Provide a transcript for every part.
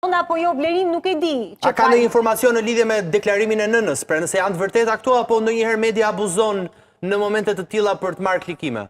Apo jo, Blerin nuk e di. A ka ndonjë informacion në lidhje me deklarimin e nënës, pra nëse janë të vërteta këto, apo ndonjëherë media abuzon në momente të tilla për të marrë klikime?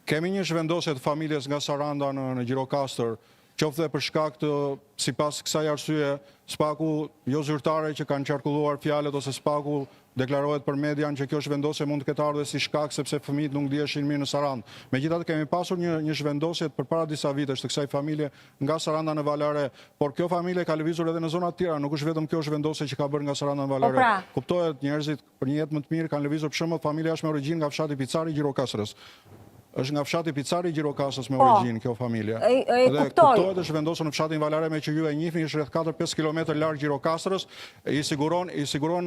Kemi një zhvendosje të familjes nga Saranda në Gjirokastër, qoftë dhe për shkak të, sipas kësaj arsye, spaku jo zyrtare që kanë qarkulluar fjalët ose spaku deklarohet për median që kjo zhvendosje mund të ketë ardhur si shkak sepse fëmijët nuk ndiheshin mirë në Sarandë. Megjithatë kemi pasur një zhvendosje përpara disa vitesh të kësaj familje nga Saranda në Valare, por kjo familje ka lëvizur edhe në zona të tjera, nuk është vetëm kjo zhvendosje që ka bërë nga Saranda në Valare. Kuptohet, njerëzit për një jetë më të mirë kanë lëvizur, për shembull, familja është me origjinë nga fshati Picari i Gjirokastrës. Është nga fshati Picari i Gjirokastrës me origjinë kjo familje. Dhe kuptohet është vendosur në fshatin Valare me që ju e njihni, është rreth 4-5 kilometër larg Gjirokastrës, i siguron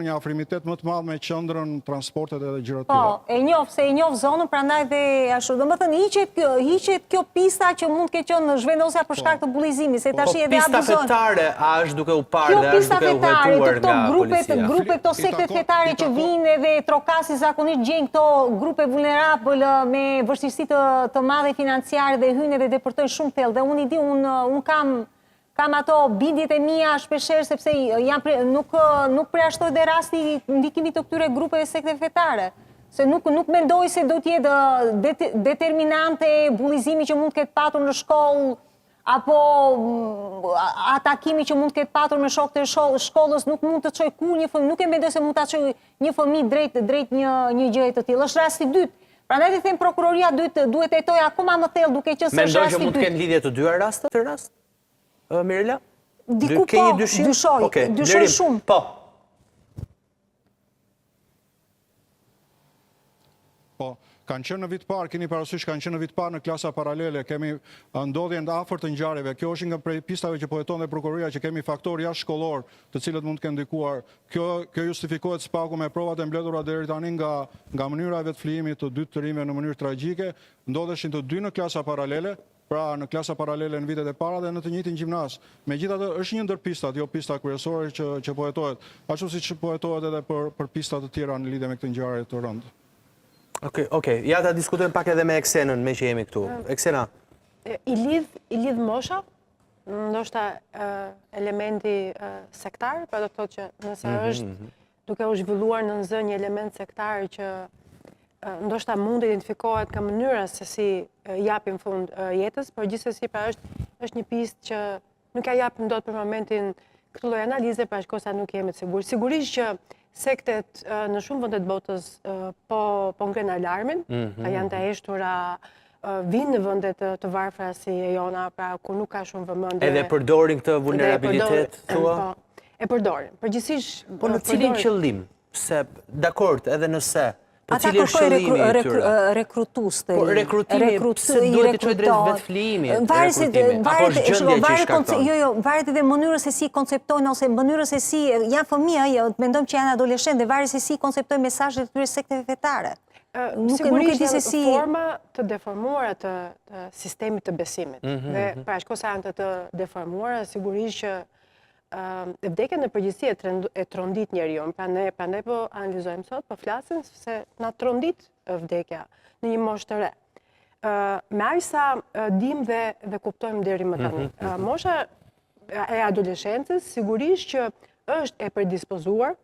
një afrimitet më të madh me qendrën, transportet edhe gjëra të tjera. E njoh zonën, prandaj dhe ashtu. Domethënë hiqet kjo pista që mund të ketë qenë zhvendosja për shkak të bullizimit, se tash edhe abuzon. Pista fetare a është duke u parë dhe është duke u hetuar nga policia? Grupe, këto sekte fetare që vinë dhe trokasin zakonisht gjejnë këto grupe vulnerabël me vështirësi të madhe financiare dhe hynë dhe depërtojnë shumë thellë. Dhe unë i di, unë kam ato bindjet e mia shpeshherë sepse nuk përjashtoj dhe rasti ndikimit të këtyre grupeve sekte fetare. Se nuk mendoj se do t'jetë determinante bullizimi që mund të ketë patur në shkollë apo atakimi që mund të ketë patur me shokët e shkollës, nuk mund të çojë kur një fëmijë, nuk e mendoj se mund ta çojë një fëmijë drejt një gjëje të tillë. Është rasti i dytë. Prandaj them prokuroria duhet hetojë akoma më thellë duke qenë se është rasti i dytë. Mendoj që mund të kenë lidhje të dyja rastet të rast? Mirela? Diku po, dyshoj shumë. Po. Po, kanë qenë në vit parë, keni parasysh kanë qenë në vit parë në klasa paralele, kemi ndodhjen afër të ngjarjeve. Kjo është nga prej pistave që po heton dhe prokuroria që kemi faktor jashtëshkollor, të cilët mund të kenë ndikuar. Kjo justifikohet spaku me provat e mbledhura deri tani nga mënyra e vetflijimit të dy të rinjve në mënyrë tragjike, ndodheshin të dy në klasa paralele, pra në klasa paralele në vitet e para dhe në të njëjtin gjimnaz. Megjithatë është një ndër pistat, jo pista kryesore që po hetohet, ashtu siç po hetohet edhe për pista të tjera në lidhje me këtë ngjarje të rëndë. Okej, ja ta diskutojmë pak edhe me Eksenën, me që jemi këtu. Eksena. I lidh mosha, ndoshta elementi sektar, pra do të thotë që nëse është duke u zhvilluar në zë një element sektar që ndoshta mund të identifikohet ka mënyra se si japim fund jetës, por gjithsesi pra është një pistë që nuk ja japim dot për momentin këtë lloj analize, pra shkosa nuk jemi të sigurt. Sigurisht që sektet në shumë vende të botës po ngren alarmin, janë të heshtura, vinë në vende të varfra si e jona, pra ku nuk ka shumë vëmendje. Edhe përdorin këtë vulnerabilitet thua? E përdorin. Përgjithsisht po në cilin qëllim? Se dakord, edhe nëse ata kërkojnë rekrutus të rinj. Rekrutimi, pse duhet të çojë drejt vetflijimit? Apo është gjendja që shkakton? Jo, varet edhe mënyrës se si konceptojnë ose mënyrës se si janë fëmijë, mendojmë që janë adoleshentë dhe varet se si konceptojnë mesazhet e këtyre sekteve fetare. Sigurisht forma të deformuara të sistemit të besimit. Dhe pra shkosa janë të deformuara, sigurisht që vdekja në përgjithësi e trondit njeriu. Prandaj po analizojmë sot, po flasim se na trondit vdekja në një moshë të re. Me aq sa dim dhe kuptojmë deri më tani. Mosha e adoleshencës sigurisht që është e predispozuar